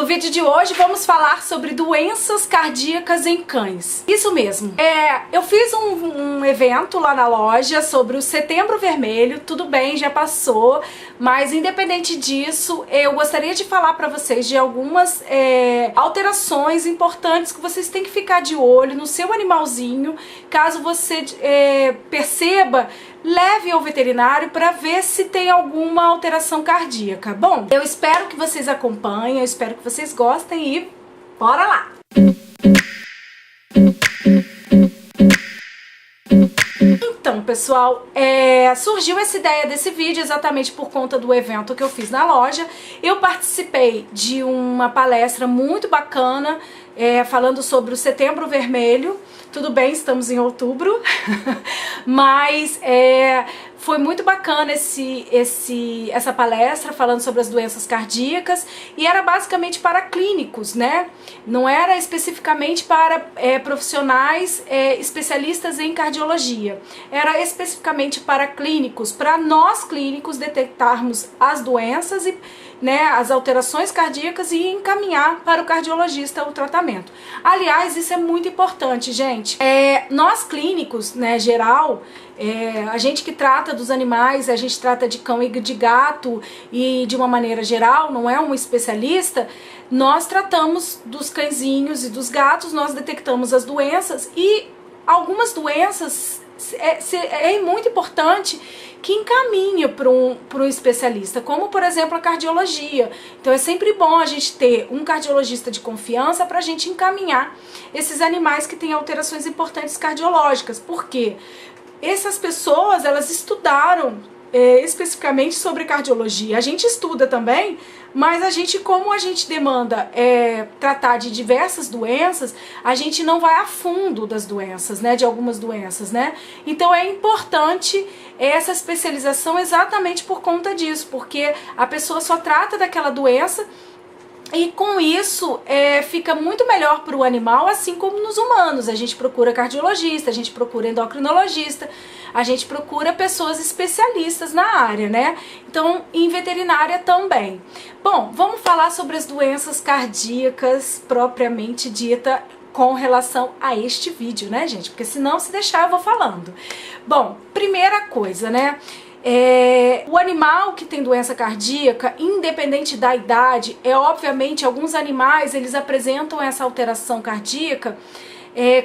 vídeo de hoje vamos falar sobre doenças cardíacas em cães. Isso mesmo. Eu fiz um evento lá na loja sobre o Setembro Vermelho, tudo bem, já passou, mas independente disso, eu gostaria de falar para vocês de algumas alterações importantes que vocês têm que ficar de olho no seu animalzinho. Caso você perceba, leve ao veterinário para ver se tem alguma alteração cardíaca. Bom, eu espero que vocês acompanhem, eu espero que vocês gostem e bora lá! Então, pessoal, surgiu essa ideia desse vídeo exatamente por conta do evento que eu fiz na loja. Eu participei de uma palestra muito bacana falando sobre o Setembro Vermelho. Tudo bem, estamos em outubro, mas foi muito bacana essa palestra falando sobre as doenças cardíacas e era basicamente para clínicos, né? Não era especificamente para profissionais especialistas em cardiologia. Era especificamente para clínicos, para nós clínicos detectarmos as doenças e as alterações cardíacas e encaminhar para o cardiologista o tratamento. Aliás, isso é muito importante, gente. Nós clínicos, geral, a gente que trata dos animais, a gente trata de cão e de gato e de uma maneira geral, não é um especialista, nós tratamos dos cãezinhos e dos gatos, nós detectamos as doenças e algumas doenças é muito importante que encaminhe para um especialista, como por exemplo a cardiologia. Então é sempre bom a gente ter um cardiologista de confiança para a gente encaminhar esses animais que têm alterações importantes cardiológicas. Por quê? Essas pessoas, elas estudaram especificamente sobre cardiologia. A gente estuda também, mas como a gente demanda tratar de diversas doenças, a gente não vai a fundo das doenças, de algumas doenças, Então é importante essa especialização exatamente por conta disso, porque a pessoa só trata daquela doença e com isso fica muito melhor para o animal, assim como nos humanos. A gente procura cardiologista, a gente procura endocrinologista, a gente procura pessoas especialistas na área, Então, em veterinária também. Bom, vamos falar sobre as doenças cardíacas propriamente dita com relação a este vídeo, gente? Porque senão, se deixar, eu vou falando. Bom, primeira coisa, o animal que tem doença cardíaca, independente da idade, obviamente alguns animais eles apresentam essa alteração cardíaca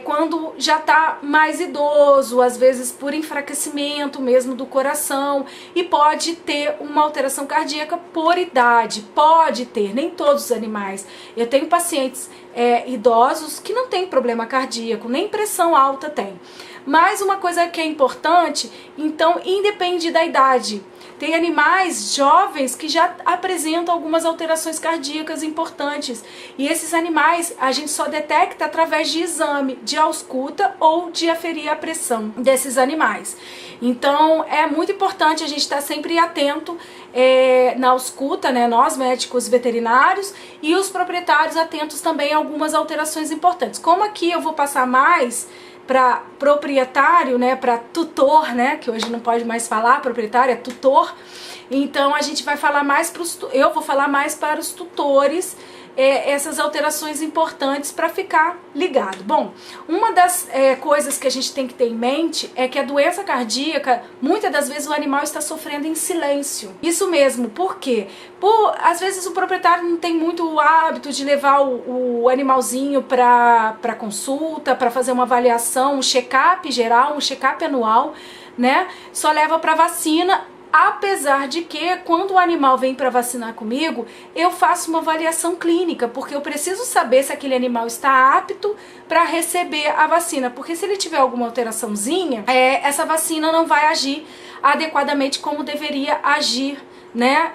quando já está mais idoso, às vezes por enfraquecimento mesmo do coração, e pode ter uma alteração cardíaca por idade, pode ter, nem todos os animais. Eu tenho pacientes idosos que não têm problema cardíaco, nem pressão alta tem. Mas uma coisa que é importante, então, independe da idade. Tem animais jovens que já apresentam algumas alterações cardíacas importantes. E esses animais a gente só detecta através de exame, de ausculta ou de aferir a pressão desses animais. Então é muito importante a gente estar sempre atento na ausculta, nós médicos veterinários e os proprietários atentos também a algumas alterações importantes. Como aqui eu vou passar mais para proprietário, para tutor, que hoje não pode mais falar, proprietário é tutor, então a gente vai falar mais eu vou falar mais para os tutores essas alterações importantes para ficar ligado. Bom, uma das coisas que a gente tem que ter em mente é que a doença cardíaca, muitas das vezes o animal está sofrendo em silêncio. Isso mesmo, por quê? Às vezes o proprietário não tem muito o hábito de levar o animalzinho para consulta, para fazer uma avaliação, um check-up geral, um check-up anual, Só leva para vacina. Apesar de que, quando o animal vem para vacinar comigo, eu faço uma avaliação clínica, porque eu preciso saber se aquele animal está apto para receber a vacina, porque se ele tiver alguma alteraçãozinha, essa vacina não vai agir adequadamente como deveria agir,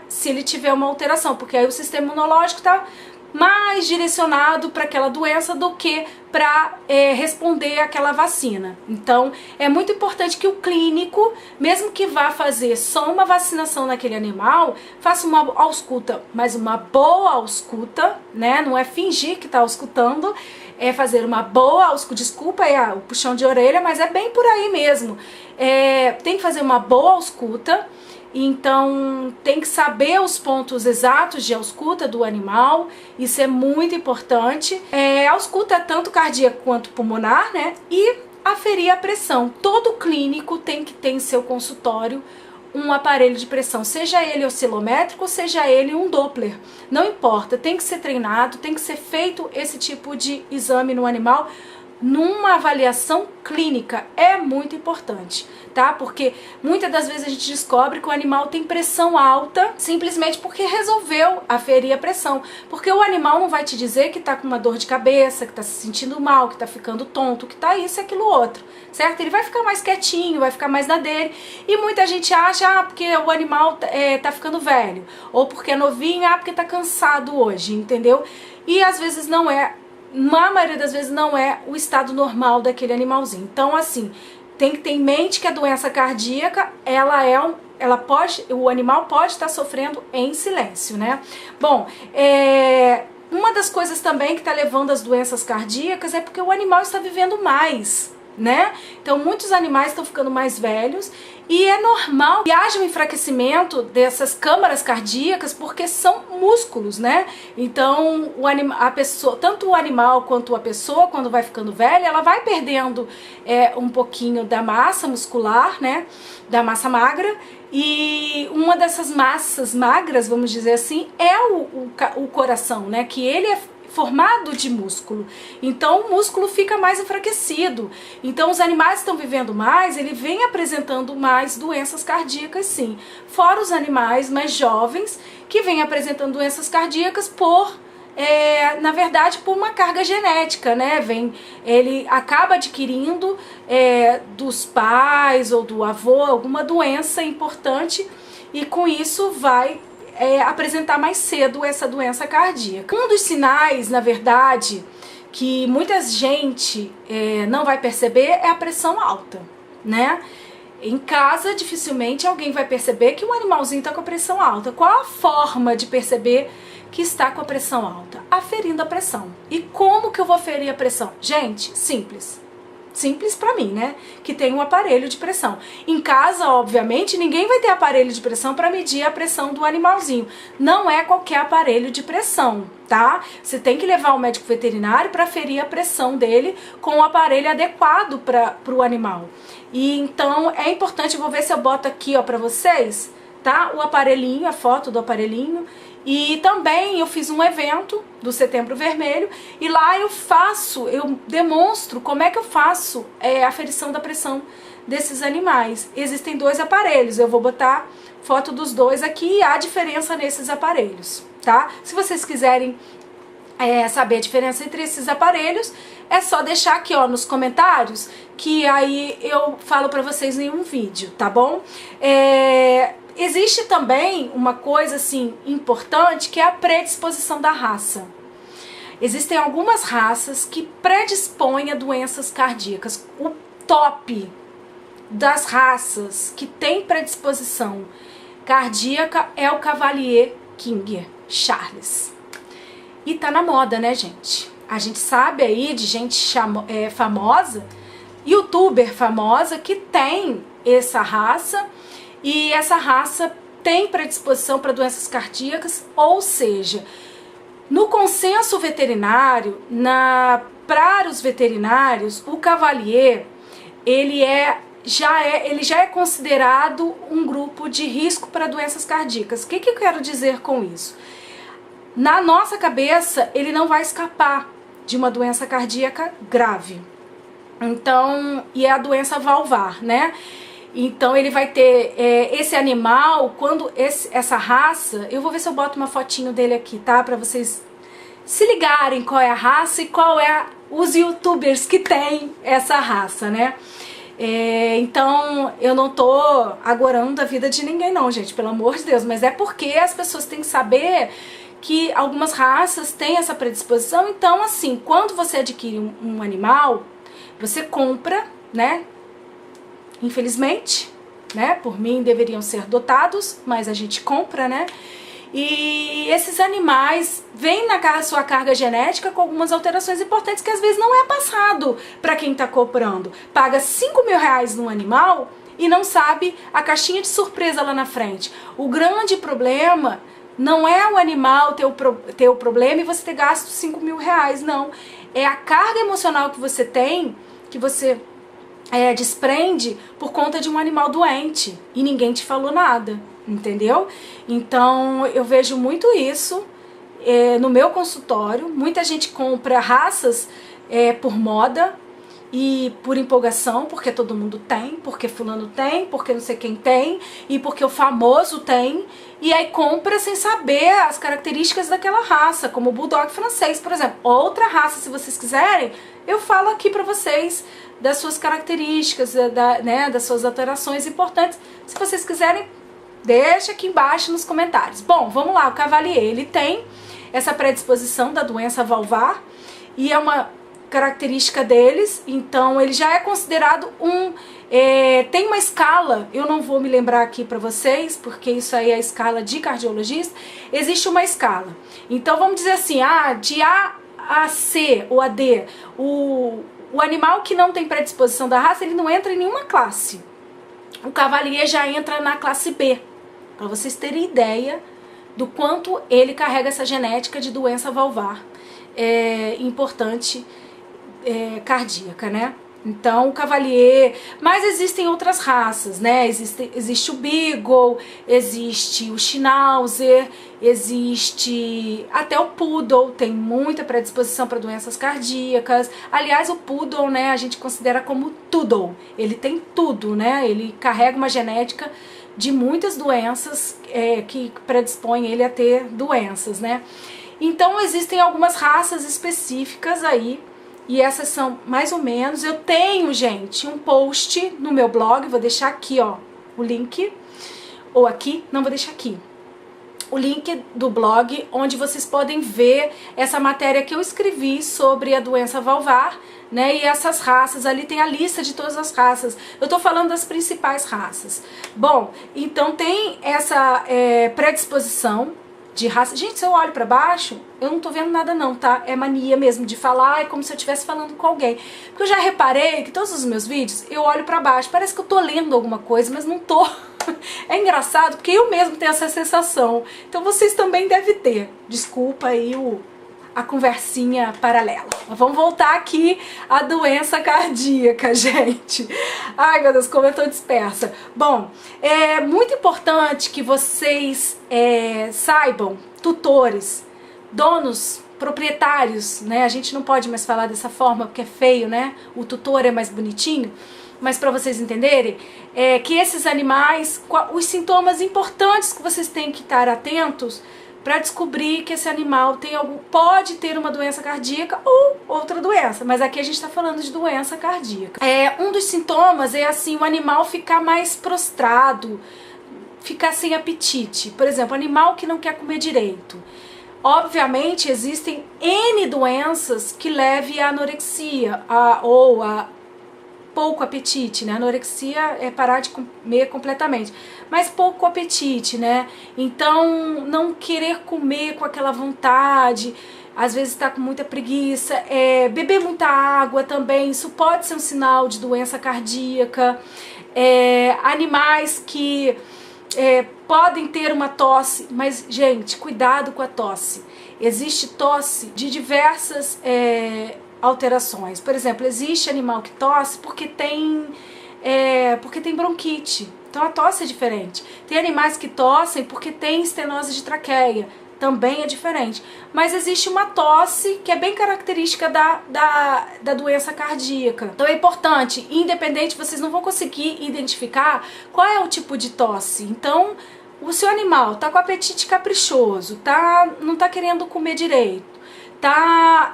se ele tiver uma alteração, porque aí o sistema imunológico está mais direcionado para aquela doença do que para responder àquela vacina. Então é muito importante que o clínico, mesmo que vá fazer só uma vacinação naquele animal, faça uma ausculta, mas uma boa ausculta, não é fingir que está auscultando, é fazer uma boa ausculta, desculpa o puxão de orelha, mas é bem por aí mesmo. Tem que fazer uma boa ausculta, Então tem que saber os pontos exatos de ausculta do animal, isso é muito importante. A ausculta é tanto cardíaca quanto pulmonar, né? E aferir a pressão. Todo clínico tem que ter em seu consultório um aparelho de pressão, seja ele oscilométrico, seja ele um Doppler, não importa, tem que ser treinado, tem que ser feito esse tipo de exame no animal. Numa avaliação clínica é muito importante, tá? Porque muitas das vezes a gente descobre que o animal tem pressão alta simplesmente porque resolveu aferir a pressão. Porque o animal não vai te dizer que tá com uma dor de cabeça, que tá se sentindo mal, que tá ficando tonto, que tá isso e aquilo outro, certo? Ele vai ficar mais quietinho, vai ficar mais na dele. E muita gente acha, porque o animal tá ficando velho, ou porque é novinho, porque tá cansado hoje, entendeu? E às vezes não é. Na maioria das vezes não é o estado normal daquele animalzinho. Então, assim, tem que ter em mente que a doença cardíaca, o animal pode estar sofrendo em silêncio, né? Bom, uma das coisas também que está levando às doenças cardíacas é porque o animal está vivendo mais, né? Então muitos animais estão ficando mais velhos e é normal que haja um enfraquecimento dessas câmaras cardíacas porque são músculos, né? Então tanto o animal quanto a pessoa, quando vai ficando velha, ela vai perdendo um pouquinho da massa muscular, né? Da massa magra. E uma dessas massas magras, vamos dizer assim, é o coração, né? Que ele é formado de músculo, então o músculo fica mais enfraquecido. Então os animais que estão vivendo mais, ele vem apresentando mais doenças cardíacas, sim. Fora os animais mais jovens que vêm apresentando doenças cardíacas na verdade, por uma carga genética, né? Ele acaba adquirindo dos pais ou do avô alguma doença importante e com isso vai apresentar mais cedo essa doença cardíaca. Um dos sinais, na verdade, que muita gente não vai perceber é a pressão alta, né? Em casa, dificilmente alguém vai perceber que o animalzinho está com a pressão alta. Qual a forma de perceber que está com a pressão alta? Aferindo a pressão. E como que eu vou aferir a pressão? Gente, simples. Simples pra mim, né? Que tem um aparelho de pressão. Em casa, obviamente, ninguém vai ter aparelho de pressão para medir a pressão do animalzinho. Não é qualquer aparelho de pressão, tá? Você tem que levar o médico veterinário para aferir a pressão dele com o aparelho adequado para o animal. E então é importante, eu vou ver se eu boto aqui, ó, para vocês, tá? O aparelhinho, a foto do aparelhinho. E também eu fiz um evento do Setembro Vermelho e lá eu demonstro como é que eu faço a aferição da pressão desses animais. Existem dois aparelhos, eu vou botar foto dos dois aqui e há diferença nesses aparelhos, tá? Se vocês quiserem saber a diferença entre esses aparelhos, é só deixar aqui, ó, nos comentários, que aí eu falo pra vocês em um vídeo, tá bom? Existe também uma coisa assim importante que é a predisposição da raça. Existem algumas raças que predispõem a doenças cardíacas. O top das raças que tem predisposição cardíaca é o Cavalier King Charles. E tá na moda, né, gente? A gente sabe aí de gente famosa, youtuber famosa, que tem essa raça. E essa raça tem predisposição para doenças cardíacas, ou seja, no consenso veterinário, para os veterinários, o Cavalier, ele já é considerado um grupo de risco para doenças cardíacas. O que eu quero dizer com isso? Na nossa cabeça, ele não vai escapar de uma doença cardíaca grave. Então, e é a doença valvar, né? Então ele vai ter esse animal, quando essa raça, eu vou ver se eu boto uma fotinho dele aqui, tá? Pra vocês se ligarem qual é a raça e qual é os youtubers que tem essa raça, né? Então eu não tô agorando a vida de ninguém não, gente, pelo amor de Deus, mas é porque as pessoas têm que saber que algumas raças têm essa predisposição. Então assim, quando você adquire um animal, você compra, né? Infelizmente, né? Por mim deveriam ser dotados, mas a gente compra, né? E esses animais vêm na sua carga genética com algumas alterações importantes que às vezes não é passado para quem está comprando. Paga R$5.000 num animal e não sabe a caixinha de surpresa lá na frente. O grande problema não é o animal ter o problema e você ter gasto 5 mil reais, não. É a carga emocional que você tem, que você desprende por conta de um animal doente e ninguém te falou nada, entendeu? Então eu vejo muito isso no meu consultório. Muita gente compra raças por moda e por empolgação, porque todo mundo tem, porque fulano tem, porque não sei quem tem, e porque o famoso tem, e aí compra sem saber as características daquela raça, como o Bulldog francês, por exemplo. Outra raça, se vocês quiserem, eu falo aqui pra vocês das suas características, das suas alterações importantes. Se vocês quiserem, deixa aqui embaixo nos comentários. Bom, vamos lá, o Cavalier, ele tem essa predisposição da doença valvar, e é uma característica deles, então ele já é considerado tem uma escala, eu não vou me lembrar aqui pra vocês, porque isso aí é a escala de cardiologista. Existe uma escala, então vamos dizer assim, de A a C ou a D, o animal que não tem predisposição da raça, ele não entra em nenhuma classe. O Cavalier já entra na classe B, para vocês terem ideia do quanto ele carrega essa genética de doença valvar importante, cardíaca, né? Então o Cavalier, mas existem outras raças, né? Existe o Beagle, existe o Schnauzer, existe até o Poodle, tem muita predisposição para doenças cardíacas. Aliás, o Poodle, né, a gente considera como Toodle, ele tem tudo, né? Ele carrega uma genética de muitas doenças que predispõem ele a ter doenças, né? Então existem algumas raças específicas aí, e essas são mais ou menos. Eu tenho, gente, um post no meu blog, vou deixar aqui, ó, o link, ou aqui, não, vou deixar aqui, o link do blog, onde vocês podem ver essa matéria que eu escrevi sobre a doença valvar, né, e essas raças, ali tem a lista de todas as raças, eu tô falando das principais raças. Bom, então tem essa predisposição de raça. Gente, se eu olho pra baixo, eu não tô vendo nada não, tá? É mania mesmo de falar, é como se eu estivesse falando com alguém. Porque eu já reparei que todos os meus vídeos, eu olho pra baixo, parece que eu tô lendo alguma coisa, mas não tô. É engraçado, porque eu mesmo tenho essa sensação. Então vocês também devem ter. Desculpa aí a conversinha paralela. Mas vamos voltar aqui à doença cardíaca, gente. Ai, meu Deus, como eu tô dispersa. Bom, é muito importante que vocês saibam, tutores, donos, proprietários, né? A gente não pode mais falar dessa forma porque é feio, né? O tutor é mais bonitinho. Mas para vocês entenderem, que esses animais, os sintomas importantes que vocês têm que estar atentos para descobrir que esse animal pode ter uma doença cardíaca ou outra doença, mas aqui a gente está falando de doença cardíaca. Um dos sintomas é assim, o animal ficar mais prostrado, ficar sem apetite. Por exemplo, animal que não quer comer direito. Obviamente existem N doenças que levem à anorexia ou a pouco apetite, né? Anorexia é parar de comer completamente, mas pouco apetite, né? Então, não querer comer com aquela vontade, às vezes tá com muita preguiça, beber muita água também, isso pode ser um sinal de doença cardíaca. Animais que podem ter uma tosse, mas, gente, cuidado com a tosse. Existe tosse de diversas alterações. Por exemplo, existe animal que tosse porque tem bronquite. Então a tosse é diferente. Tem animais que tossem porque tem estenose de traqueia. Também é diferente. Mas existe uma tosse que é bem característica da doença cardíaca. Então é importante, independente, vocês não vão conseguir identificar qual é o tipo de tosse. Então, o seu animal tá com apetite caprichoso, não tá querendo comer direito, tá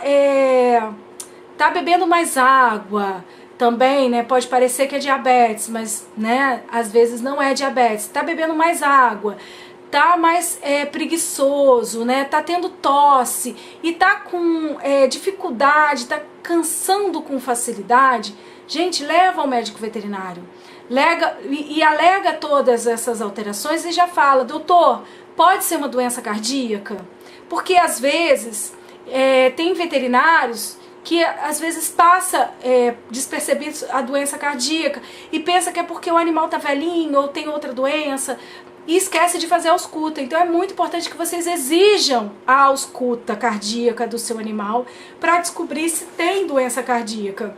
bebendo mais água, também, né, pode parecer que é diabetes, mas, né, às vezes não é diabetes, tá bebendo mais água, tá mais preguiçoso, né, tá tendo tosse e tá com dificuldade, tá cansando com facilidade, gente, leva ao médico veterinário, alega todas essas alterações e já fala, doutor, pode ser uma doença cardíaca? Porque às vezes tem veterinários que às vezes passa despercebido a doença cardíaca e pensa que é porque o animal tá velhinho ou tem outra doença e esquece de fazer a ausculta. Então é muito importante que vocês exijam a ausculta cardíaca do seu animal para descobrir se tem doença cardíaca.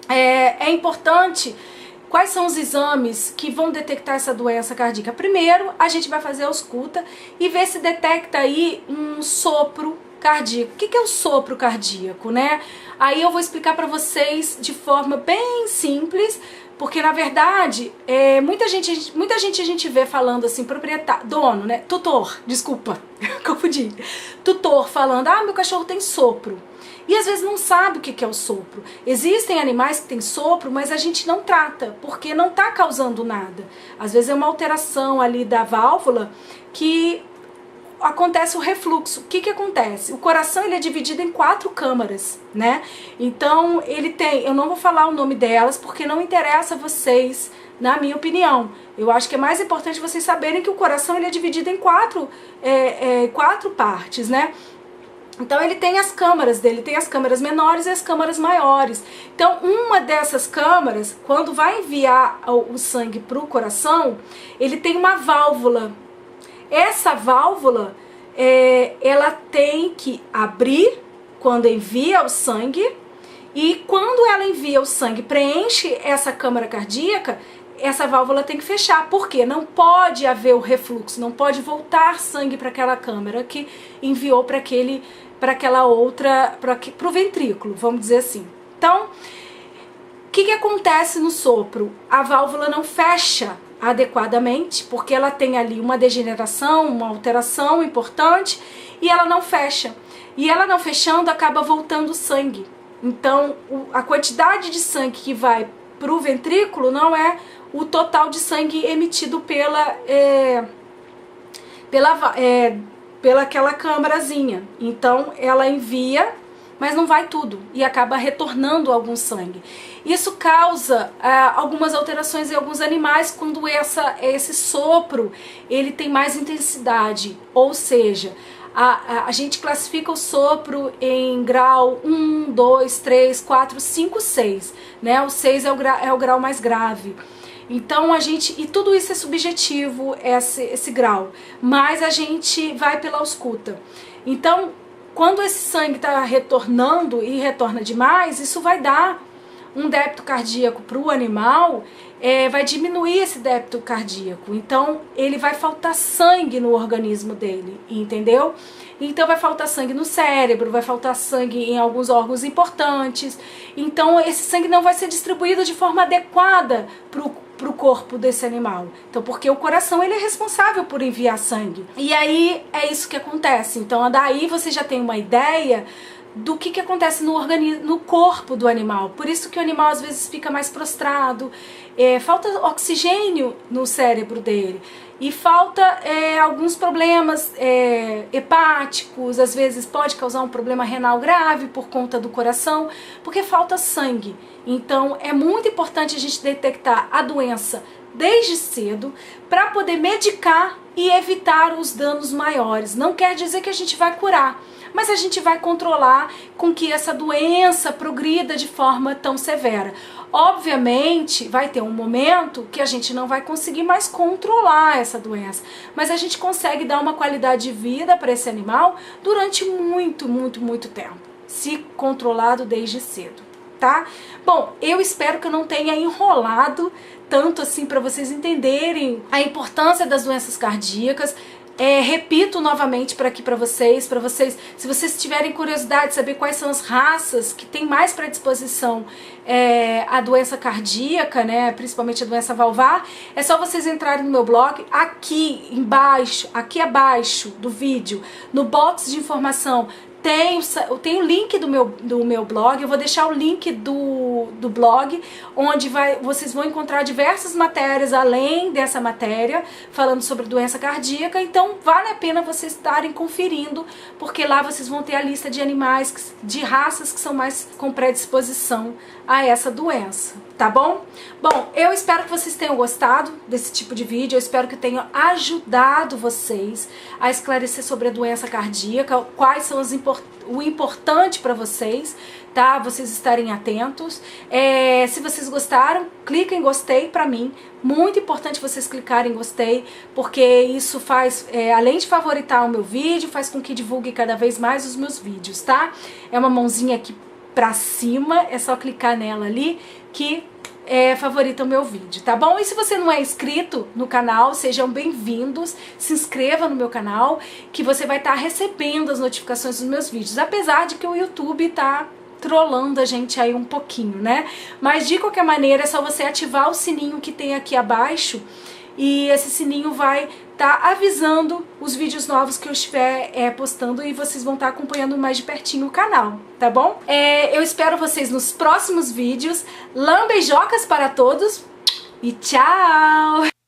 É importante. Quais são os exames que vão detectar essa doença cardíaca? Primeiro, a gente vai fazer a ausculta e ver se detecta aí um sopro cardíaco. O que é o sopro cardíaco, né? Aí eu vou explicar para vocês de forma bem simples, porque na verdade, muita gente a gente vê falando assim, proprietário, dono, né? Tutor, desculpa, confundi. Tutor falando, meu cachorro tem sopro. E às vezes não sabe o que é o sopro. Existem animais que têm sopro, mas a gente não trata, porque não está causando nada. Às vezes é uma alteração ali da válvula que acontece o refluxo. O que acontece? O coração ele é dividido em 4 câmaras, né? Então ele tem, eu não vou falar o nome delas, porque não interessa a vocês, na minha opinião. Eu acho que é mais importante vocês saberem que o coração ele é dividido em 4 partes, né? Então ele tem as câmaras dele, tem as câmaras menores e as câmaras maiores. Então uma dessas câmaras, quando vai enviar o sangue para o coração, ele tem uma válvula. Essa válvula, ela tem que abrir quando envia o sangue, e quando ela envia o sangue, preenche essa câmara cardíaca, essa válvula tem que fechar. Por quê? Não pode haver o refluxo, não pode voltar sangue para aquela câmara que enviou para aquela outra, para o ventrículo, vamos dizer assim. Então, o que acontece no sopro? A válvula não fecha adequadamente, porque ela tem ali uma degeneração, uma alteração importante, e ela não fecha. E ela não fechando, acaba voltando sangue. Então, a quantidade de sangue que vai para o ventrículo não é o total de sangue emitido pela aquela câmarazinha. Então ela envia, mas não vai tudo e acaba retornando algum sangue. Isso causa algumas alterações em alguns animais quando esse sopro ele tem mais intensidade, ou seja, a gente classifica o sopro em grau 1, 2, 3, 4, 5, 6, né? O 6 é o grau mais grave. Então e tudo isso é subjetivo, esse grau, mas a gente vai pela ausculta. Então, quando esse sangue está retornando e retorna demais, isso vai dar um débito cardíaco para o animal, vai diminuir esse débito cardíaco. Então, ele vai faltar sangue no organismo dele, entendeu? Então vai faltar sangue no cérebro, vai faltar sangue em alguns órgãos importantes. Então esse sangue não vai ser distribuído de forma adequada para o corpo desse animal. Então, porque o coração ele é responsável por enviar sangue. E aí é isso que acontece. Então daí você já tem uma ideia do que acontece no organismo, no corpo do animal. Por isso que o animal às vezes fica mais prostrado, falta oxigênio no cérebro dele. E falta alguns problemas hepáticos, às vezes pode causar um problema renal grave por conta do coração, porque falta sangue. Então é muito importante a gente detectar a doença desde cedo para poder medicar e evitar os danos maiores. Não quer dizer que a gente vai curar, mas a gente vai controlar com que essa doença progrida de forma tão severa. Obviamente, vai ter um momento que a gente não vai conseguir mais controlar essa doença, mas a gente consegue dar uma qualidade de vida para esse animal durante muito, muito, muito tempo, se controlado desde cedo, tá? Bom, eu espero que eu não tenha enrolado tanto assim para vocês entenderem a importância das doenças cardíacas. Repito novamente para vocês, se vocês tiverem curiosidade de saber quais são as raças que têm mais predisposição à doença cardíaca, né, principalmente a doença valvar, é só vocês entrarem no meu blog, aqui embaixo, aqui abaixo do vídeo, no box de informação, tem o link do meu blog. Eu vou deixar o link do blog, onde vocês vão encontrar diversas matérias além dessa matéria, falando sobre doença cardíaca. Então vale a pena vocês estarem conferindo, porque lá vocês vão ter a lista de animais, de raças que são mais com predisposição a essa doença, tá bom? Bom, eu espero que vocês tenham gostado desse tipo de vídeo, eu espero que tenha ajudado vocês a esclarecer sobre a doença cardíaca, quais são as o importante para vocês, tá? Vocês estarem atentos. Se vocês gostaram, clica em gostei pra mim. Muito importante vocês clicarem em gostei, porque isso faz, além de favoritar o meu vídeo, faz com que divulgue cada vez mais os meus vídeos, tá? É uma mãozinha aqui pra cima, é só clicar nela ali que favorita o meu vídeo, tá bom? E se você não é inscrito no canal, sejam bem-vindos, se inscreva no meu canal, que você vai estar recebendo as notificações dos meus vídeos, apesar de que o YouTube tá trollando a gente aí um pouquinho, né? Mas de qualquer maneira é só você ativar o sininho que tem aqui abaixo e esse sininho vai estar avisando os vídeos novos que eu estiver postando e vocês vão estar acompanhando mais de pertinho o canal, tá bom? Eu espero vocês nos próximos vídeos. Lambeijocas para todos e tchau!